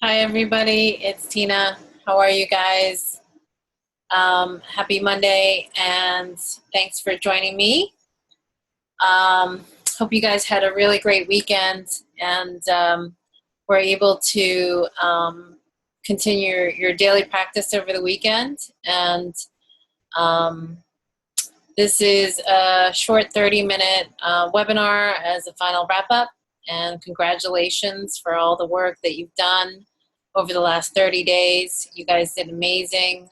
Hi, everybody. It's Tina. How are you guys? Happy Monday, and thanks for joining me. Um, Hope you guys had a really great weekend and were able to continue your daily practice over the weekend. And um, this is a short 30-minute webinar as a final wrap-up. And congratulations for all the work that you've done over the last 30 days. You guys did amazing.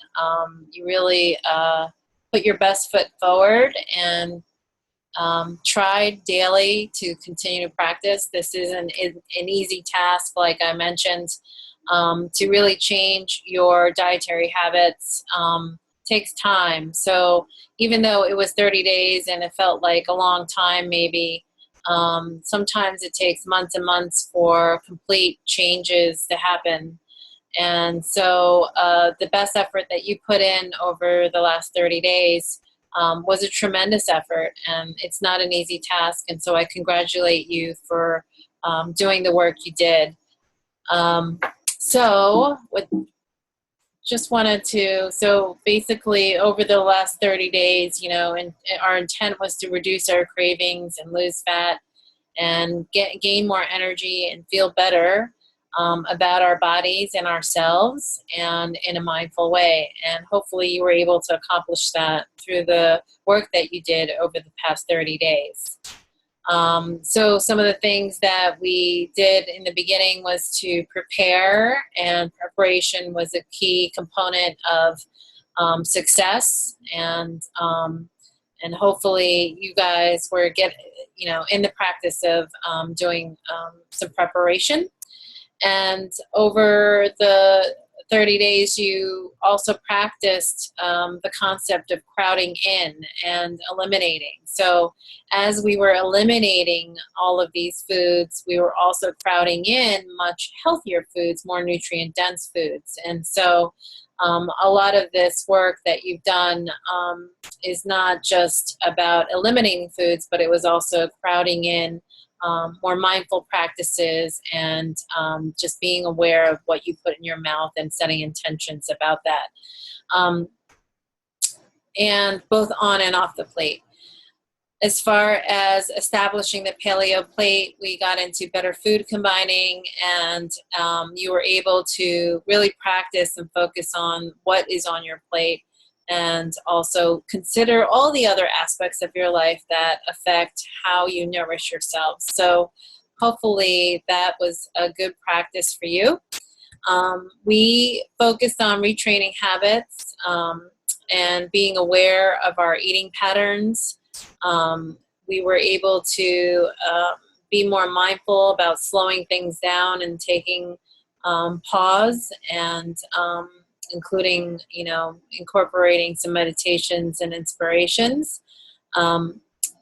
You really put your best foot forward and tried daily to continue to practice. This isn't an easy task, like I mentioned. To really change your dietary habits takes time. So even though it was 30 days and it felt like a long time, maybe sometimes it takes months and months for complete changes to happen. And so the best effort that you put in over the last 30 days was a tremendous effort, and it's not an easy task. And so I congratulate you for doing the work you did. So with just wanted to, so basically over the last 30 days, and our intent was to reduce our cravings and lose fat and gain more energy and feel better about our bodies and ourselves and in a mindful way. And hopefully you were able to accomplish that through the work that you did over the past 30 days. So some of the things that we did in the beginning was to prepare, and preparation was a key component of success. And hopefully you guys were in the practice of doing some preparation. And over the 30 days, you also practiced the concept of crowding in and eliminating. So as we were eliminating all of these foods, we were also crowding in much healthier foods, more nutrient-dense foods. And so a lot of this work that you've done is not just about eliminating foods, but it was also crowding in more mindful practices and just being aware of what you put in your mouth and setting intentions about that. And both on and off the plate. As far as establishing the paleo plate, we got into better food combining, and you were able to really practice and focus on what is on your plate, and also consider all the other aspects of your life that affect how you nourish yourself. So hopefully that was a good practice for you. We focused on retraining habits and being aware of our eating patterns. We were able to be more mindful about slowing things down and taking pause, and including, incorporating some meditations and inspirations.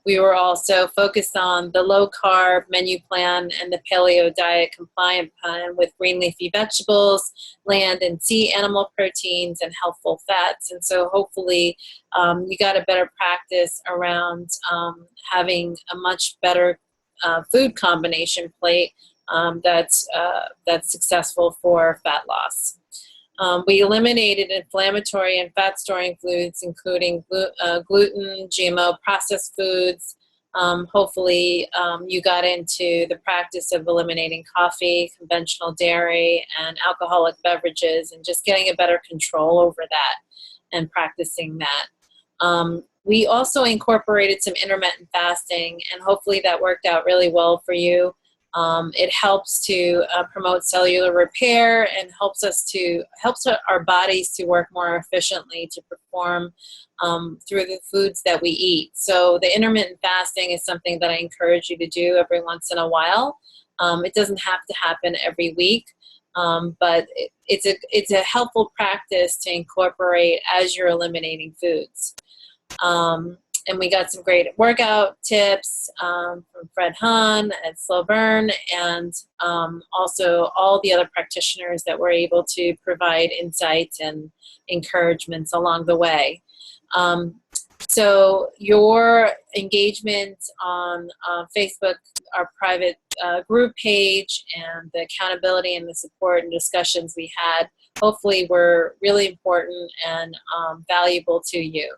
We were also focused on the low-carb menu plan and the paleo diet compliant plan with green leafy vegetables, land and sea animal proteins, and healthful fats. And so hopefully you got a better practice around having a much better food combination plate that's successful for fat loss. We eliminated inflammatory and fat-storing foods, including gluten, GMO processed foods. Hopefully, you got into the practice of eliminating coffee, conventional dairy, and alcoholic beverages, and just getting a better control over that and practicing that. We also incorporated some intermittent fasting, and hopefully that worked out really well for you. It helps to promote cellular repair and helps our bodies to work more efficiently to perform through the foods that we eat. So the intermittent fasting is something that I encourage you to do every once in a while. It doesn't have to happen every week, but it's a helpful practice to incorporate as you're eliminating foods. And we got some great workout tips from Fred Hahn at Slow Burn, and also all the other practitioners that were able to provide insights and encouragements along the way. So your engagement on Facebook, our private group page, and the accountability and the support and discussions we had, hopefully were really important and valuable to you.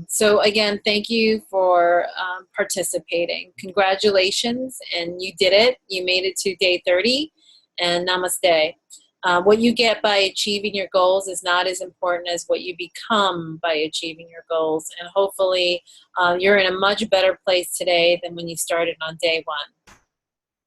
So again, thank you for participating. Congratulations, and you did it. You made it to day 30, and namaste. What you get by achieving your goals is not as important as what you become by achieving your goals. And hopefully you're in a much better place today than when you started on day 1.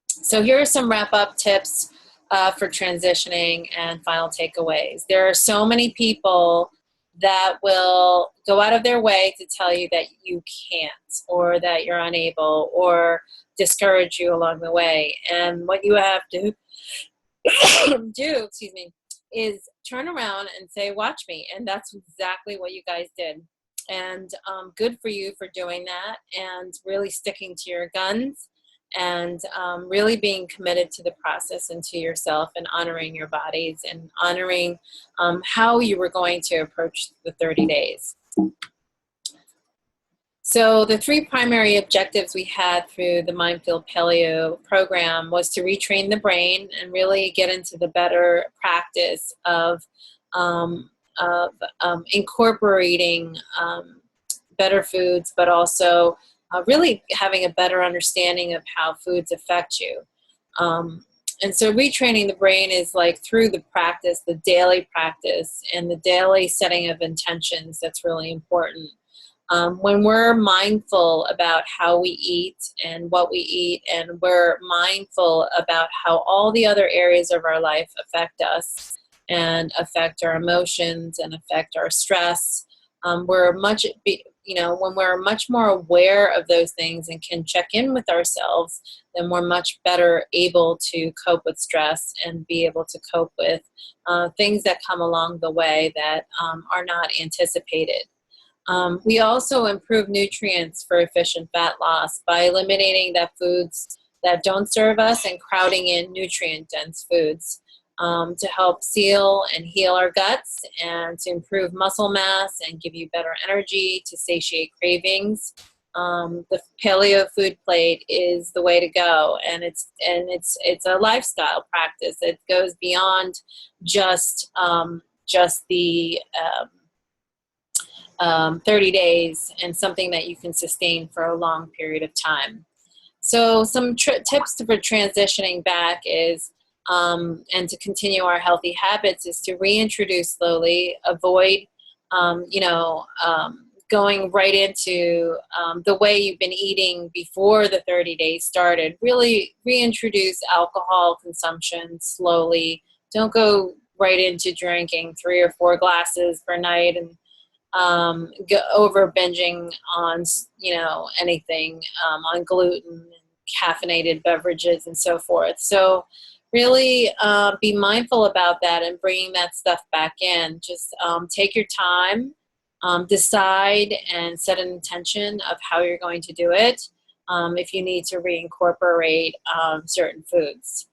So here are some wrap-up tips for transitioning and final takeaways. There are so many people that will go out of their way to tell you that you can't, or that you're unable, or discourage you along the way. And what you have to do, excuse me, is turn around and say, watch me. And that's exactly what you guys did. And good for you for doing that, and really sticking to your guns, and really being committed to the process and to yourself, and honoring your bodies, and honoring how you were going to approach the 30 days. So the 3 primary objectives we had through the Mindfield Paleo program was to retrain the brain and really get into the better practice of incorporating better foods, but also really having a better understanding of how foods affect you. And so retraining the brain is like through the practice, the daily practice, and the daily setting of intentions. That's really important. When we're mindful about how we eat and what we eat, and we're mindful about how all the other areas of our life affect us and affect our emotions and affect our stress, we're much, when we're much more aware of those things and can check in with ourselves, then we're much better able to cope with stress and be able to cope with things that come along the way that are not anticipated. We also improve nutrients for efficient fat loss by eliminating the foods that don't serve us and crowding in nutrient-dense foods to help seal and heal our guts, and to improve muscle mass and give you better energy, to satiate cravings. The paleo food plate is the way to go, and it's a lifestyle practice. It goes beyond just the 30 days, and something that you can sustain for a long period of time. So some tips for transitioning back is, and to continue our healthy habits, is to reintroduce slowly, avoid, going right into the way you've been eating before the 30 days started. Really reintroduce alcohol consumption slowly. Don't go right into drinking 3 or 4 glasses per night and go over binging on, anything, on gluten and caffeinated beverages and so forth. So really be mindful about that and bringing that stuff back in. Just take your time, decide and set an intention of how you're going to do it, if you need to reincorporate certain foods.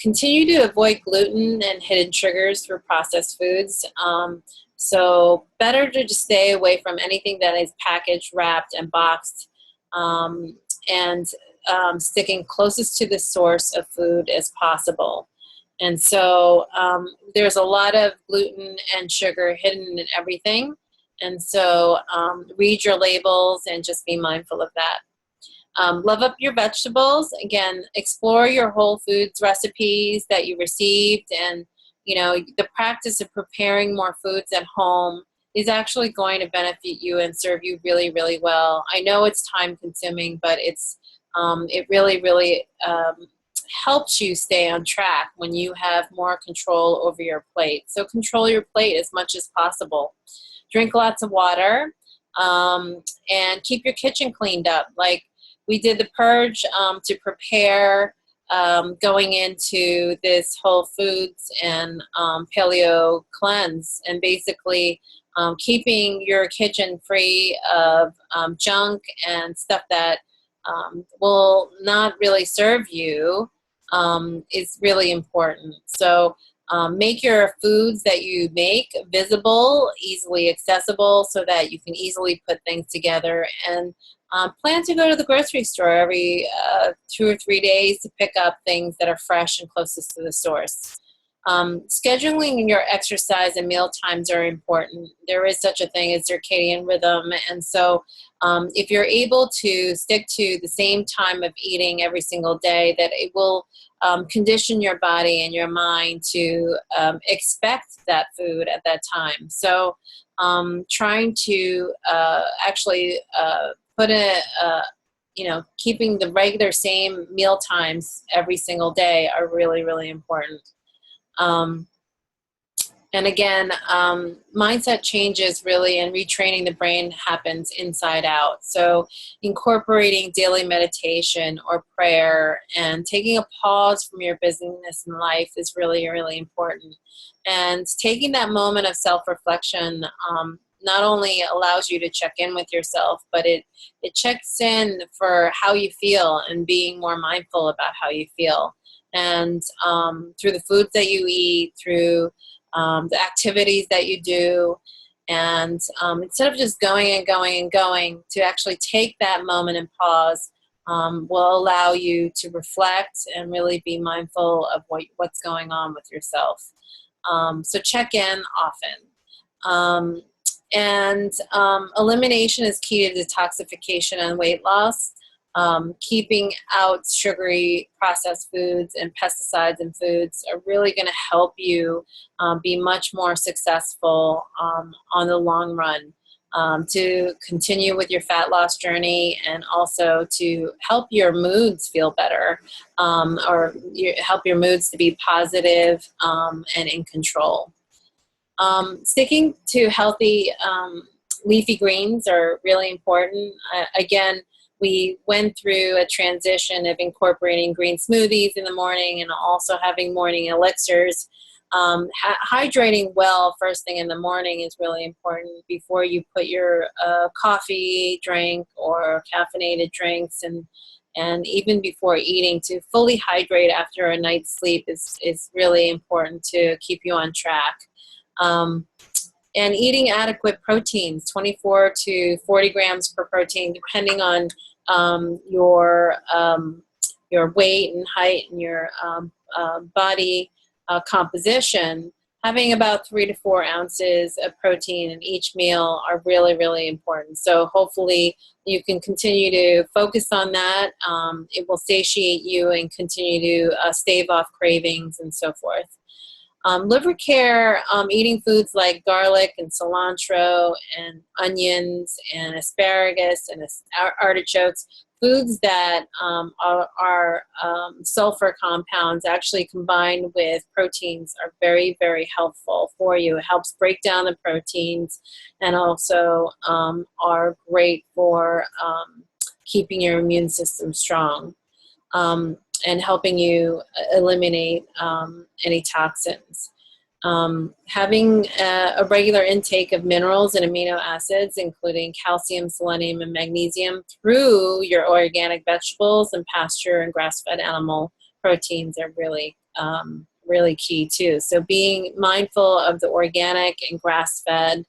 Continue to avoid gluten and hidden sugars through processed foods. So better to just stay away from anything that is packaged, wrapped, and boxed, and sticking closest to the source of food as possible. And so there's a lot of gluten and sugar hidden in everything. And so read your labels and just be mindful of that. Love up your vegetables. Again, explore your whole foods recipes that you received, and the practice of preparing more foods at home is actually going to benefit you and serve you really, really well. I know it's time consuming, but it really, really helps you stay on track when you have more control over your plate. So control your plate as much as possible. Drink lots of water, and keep your kitchen cleaned up. Like we did the purge to prepare going into this whole foods and paleo cleanse, and basically keeping your kitchen free of junk and stuff that will not really serve you is really important. So Make your foods that you make visible, easily accessible, so that you can easily put things together. And plan to go to the grocery store every 2 or 3 days to pick up things that are fresh and closest to the source. Scheduling your exercise and meal times are important. There is such a thing as circadian rhythm, and so if you're able to stick to the same time of eating every single day, that it will condition your body and your mind to expect that food at that time. So trying to actually put keeping the regular same meal times every single day are really, really important. Um, and again, mindset changes really, and retraining the brain happens inside out. So incorporating daily meditation or prayer and taking a pause from your busyness in life is really, really important. And taking that moment of self-reflection not only allows you to check in with yourself, but it checks in for how you feel and being more mindful about how you feel. And through the foods that you eat, through the activities that you do, and instead of just going and going and going, to actually take that moment and pause will allow you to reflect and really be mindful of what's going on with yourself. So check in often. And elimination is key to detoxification and weight loss. Keeping out sugary processed foods and pesticides in foods are really going to help you be much more successful on the long run, to continue with your fat loss journey, and also to help your moods feel better, or help your moods to be positive and in control. Sticking to healthy leafy greens are really important. Again, we went through a transition of incorporating green smoothies in the morning and also having morning elixirs. Hydrating well first thing in the morning is really important before you put your coffee drink or caffeinated drinks, and even before eating. To fully hydrate after a night's sleep is really important to keep you on track. And eating adequate proteins, 24 to 40 grams per protein, depending on your weight and height and your body composition. Having about 3 to 4 ounces of protein in each meal are really, really important. So hopefully you can continue to focus on that. It will satiate you and continue to stave off cravings and so forth. Liver care, eating foods like garlic and cilantro and onions and asparagus and artichokes, foods that are sulfur compounds actually combined with proteins, are very, very helpful for you. It helps break down the proteins, and also are great for keeping your immune system strong. And helping you eliminate any toxins. Having a regular intake of minerals and amino acids, including calcium, selenium, and magnesium, through your organic vegetables and pasture and grass-fed animal proteins are really, really key too. So being mindful of the organic and grass-fed,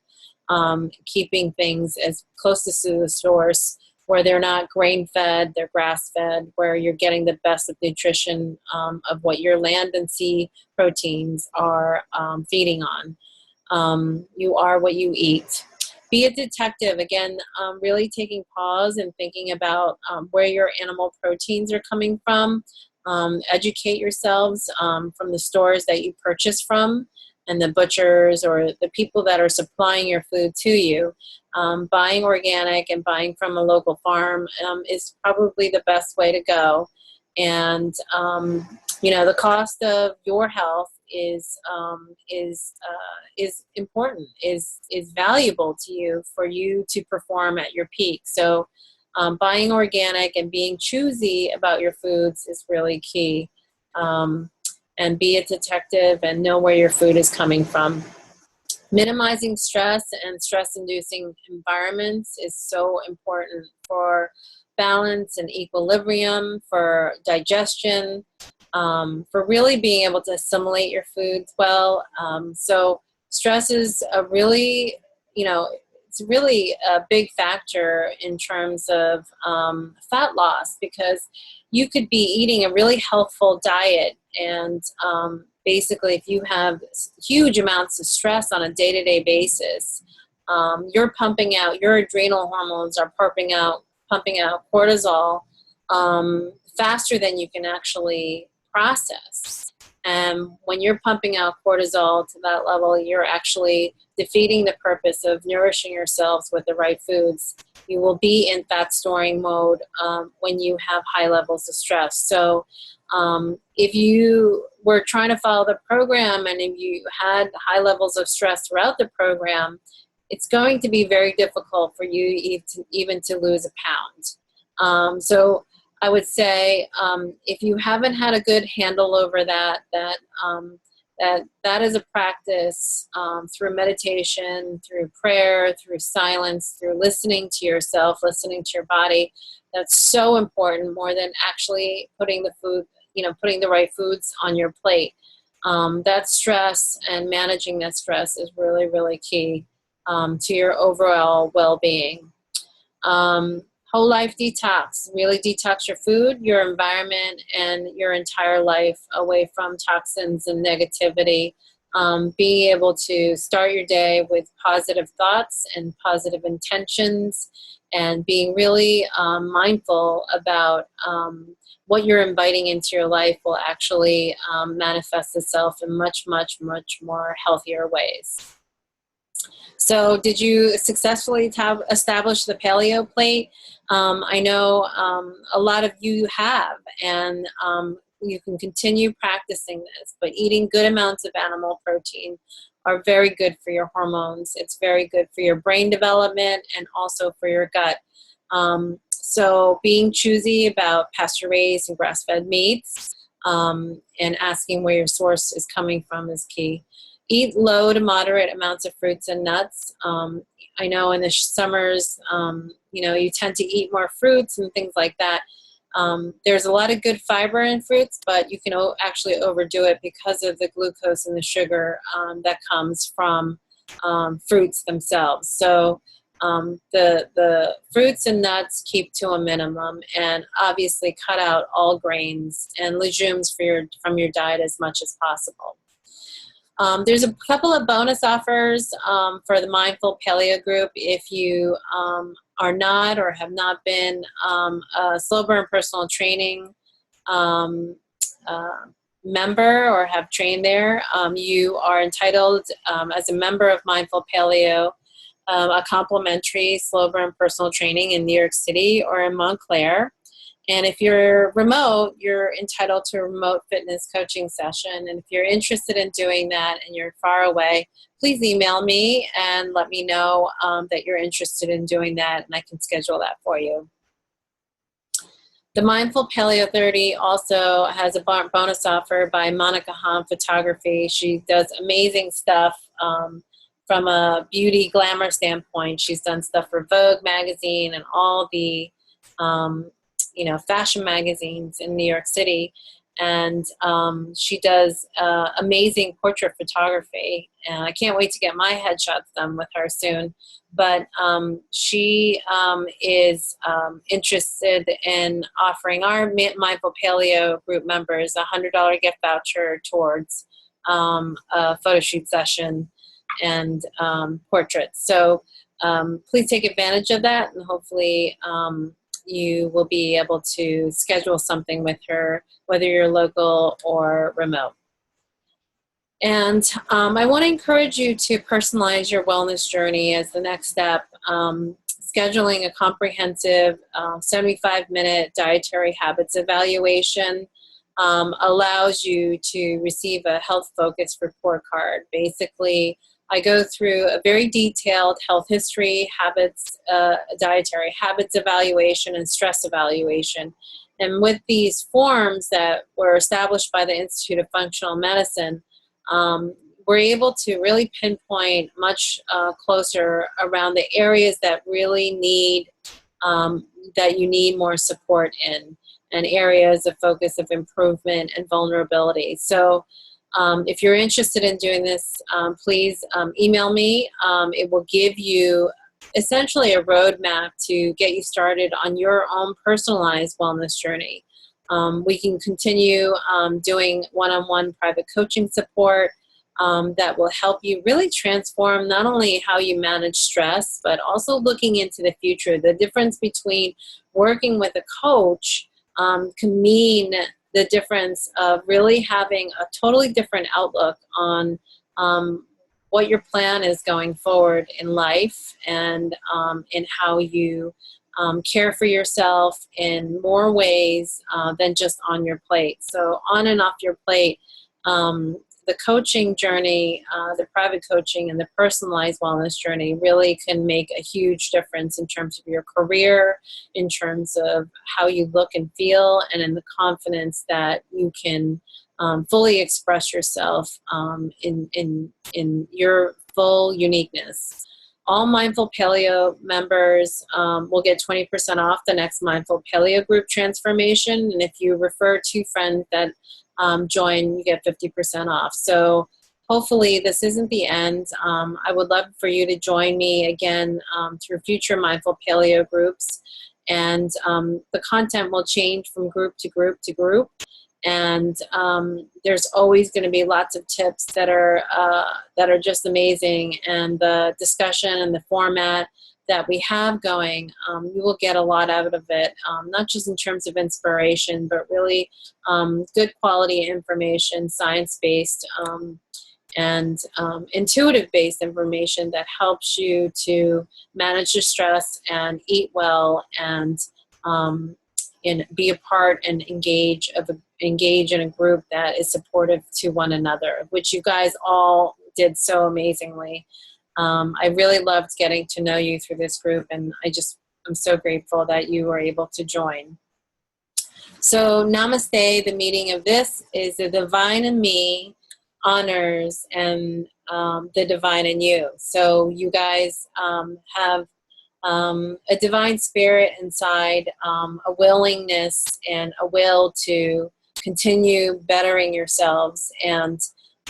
keeping things as close to the source, where they're not grain-fed, they're grass-fed, where you're getting the best of nutrition of what your land and sea proteins are feeding on. You are what you eat. Be a detective. Again, really taking pause and thinking about where your animal proteins are coming from. Educate yourselves from the stores that you purchase from, and the butchers or the people that are supplying your food to you. Buying organic and buying from a local farm is probably the best way to go. And the cost of your health is important, is valuable to you, for you to perform at your peak. So buying organic and being choosy about your foods is really key. And be a detective and know where your food is coming from. Minimizing stress and stress-inducing environments is so important for balance and equilibrium, for digestion, for really being able to assimilate your foods well. So stress is a really, it's really a big factor in terms of fat loss, because you could be eating a really healthful diet, and basically if you have huge amounts of stress on a day-to-day basis, you're pumping out, your adrenal hormones are pumping out cortisol faster than you can actually process. And when you're pumping out cortisol to that level, you're actually defeating the purpose of nourishing yourselves with the right foods. You will be in fat storing mode when you have high levels of stress. So if you were trying to follow the program and if you had high levels of stress throughout the program, it's going to be very difficult for you even to lose a pound. So I would say if you haven't had a good handle over that is a practice through meditation, through prayer, through silence, through listening to yourself, listening to your body. That's so important, more than actually putting the right foods on your plate. That stress and managing that stress is really, really key to your overall well-being. Whole life detox, really detox your food, your environment, and your entire life away from toxins and negativity. Being able to start your day with positive thoughts and positive intentions, and being really mindful about what you're inviting into your life will actually manifest itself in much, much, much more healthier ways. So did you successfully establish the paleo plate? I know a lot of you have, and you can continue practicing this, but eating good amounts of animal protein are very good for your hormones. It's very good for your brain development and also for your gut. So being choosy about pasture-raised and grass-fed meats and asking where your source is coming from is key. Eat low to moderate amounts of fruits and nuts. I know in the summers, you tend to eat more fruits and things like that. There's a lot of good fiber in fruits, but you can actually overdo it because of the glucose and the sugar that comes from fruits themselves. So the fruits and nuts keep to a minimum, and obviously cut out all grains and legumes from your diet as much as possible. There's a couple of bonus offers for the Mindful Paleo group. If you are not or have not been a Slow Burn Personal Training member or have trained there, you are entitled as a member of Mindful Paleo a complimentary Slow Burn Personal Training in New York City or in Montclair. And if you're remote, you're entitled to a remote fitness coaching session. And if you're interested in doing that and you're far away, please email me and let me know that you're interested in doing that, and I can schedule that for you. The Mindful Paleo 30 also has a bonus offer by Monica Hahn Photography. She does amazing stuff from a beauty glamour standpoint. She's done stuff for Vogue magazine and all the fashion magazines in New York City. And she does amazing portrait photography. And I can't wait to get my headshots done with her soon. But she is interested in offering our Mindful Paleo group members a $100 gift voucher towards a photo shoot session and portraits. So please take advantage of that, and hopefully you will be able to schedule something with her, whether you're local or remote. And I want to encourage you to personalize your wellness journey as the next step. Scheduling a comprehensive 75-minute dietary habits evaluation allows you to receive a health focused report card. Basically, I go through a very detailed health history, dietary habits evaluation, and stress evaluation. And with these forms that were established by the Institute of Functional Medicine, we're able to really pinpoint much closer around the areas that really need, that you need more support in. and areas of focus of improvement and vulnerability. So if you're interested in doing this, please email me. It will give you essentially a roadmap to get you started on your own personalized wellness journey. We can continue doing one-on-one private coaching support that will help you really transform not only how you manage stress, but also looking into the future. The difference between working with a coach can mean the difference of really having a totally different outlook on what your plan is going forward in life, and in how you care for yourself in more ways than just on your plate. So on and off your plate, the coaching journey, the private coaching and the personalized wellness journey really can make a huge difference in terms of your career, in terms of how you look and feel, and in the confidence that you can fully express yourself in your full uniqueness. All Mindful Paleo members will get 20% off the next Mindful Paleo group transformation. And if you refer 2 friends that join, you get 50% off. So hopefully this isn't the end. I would love for you to join me again through future Mindful Paleo groups. And the content will change from group to group to group. And there's always going to be lots of tips that are just amazing, and the discussion and the format that we have going, you will get a lot out of it, not just in terms of inspiration, but really good quality information, science-based and intuitive-based information that helps you to manage your stress and eat well, and be a part and engage in a group that is supportive to one another, which you guys all did so amazingly. I really loved getting to know you through this group, and I'm so grateful that you were able to join. So namaste, the meaning of this is the divine in me honors and the divine in you. So you guys have a divine spirit inside, a willingness and a will to continue bettering yourselves. And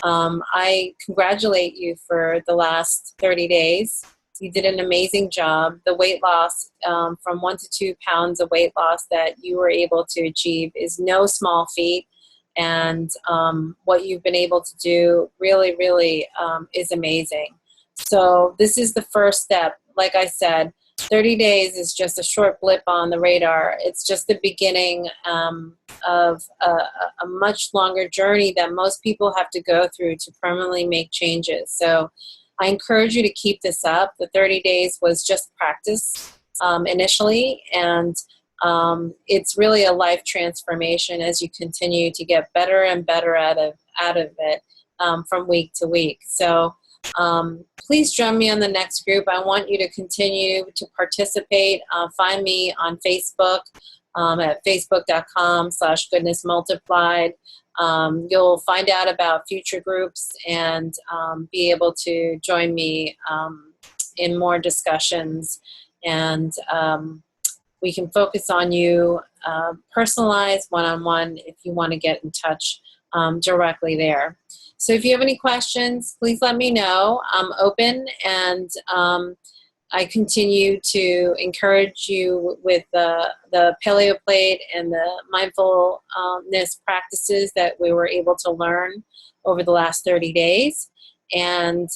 I congratulate you for the last 30 days. You did an amazing job. The weight loss, from 1 to 2 pounds of weight loss that you were able to achieve is no small feat. And what you've been able to do really, really is amazing. So this is the first step. Like I said, 30 days is just a short blip on the radar. It's just the beginning of a much longer journey that most people have to go through to permanently make changes. So I encourage you to keep this up. The 30 days was just practice initially, and it's really a life transformation as you continue to get better and better out of it from week to week. So please join me on the next group. I want you to continue to participate. Find me on Facebook at facebook.com/goodnessmultiplied. You'll find out about future groups and be able to join me in more discussions. And we can focus on you, personalized, one-on-one, if you want to get in touch directly there. So if you have any questions, please let me know. I'm open, and I continue to encourage you with the Paleo Plate and the mindfulness practices that we were able to learn over the last 30 days. And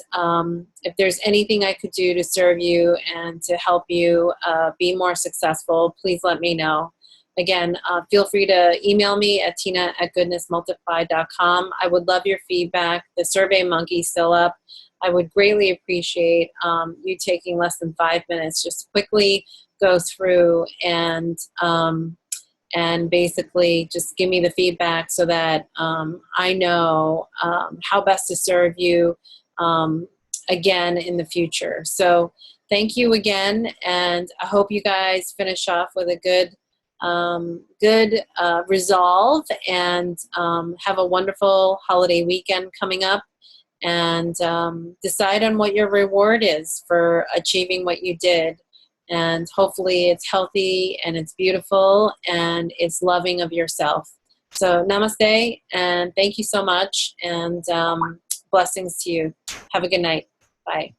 if there's anything I could do to serve you and to help you be more successful, please let me know. Again, feel free to email me at tina@goodnessmultiplied.com. I would love your feedback. The Survey Monkey's still up. I would greatly appreciate you taking less than 5 minutes just to quickly go through and basically just give me the feedback so that I know how best to serve you again in the future. So thank you again, and I hope you guys finish off with a good resolve, and have a wonderful holiday weekend coming up, and decide on what your reward is for achieving what you did. And hopefully it's healthy and it's beautiful and it's loving of yourself. So namaste, and thank you so much, and blessings to you. Have a good night. Bye.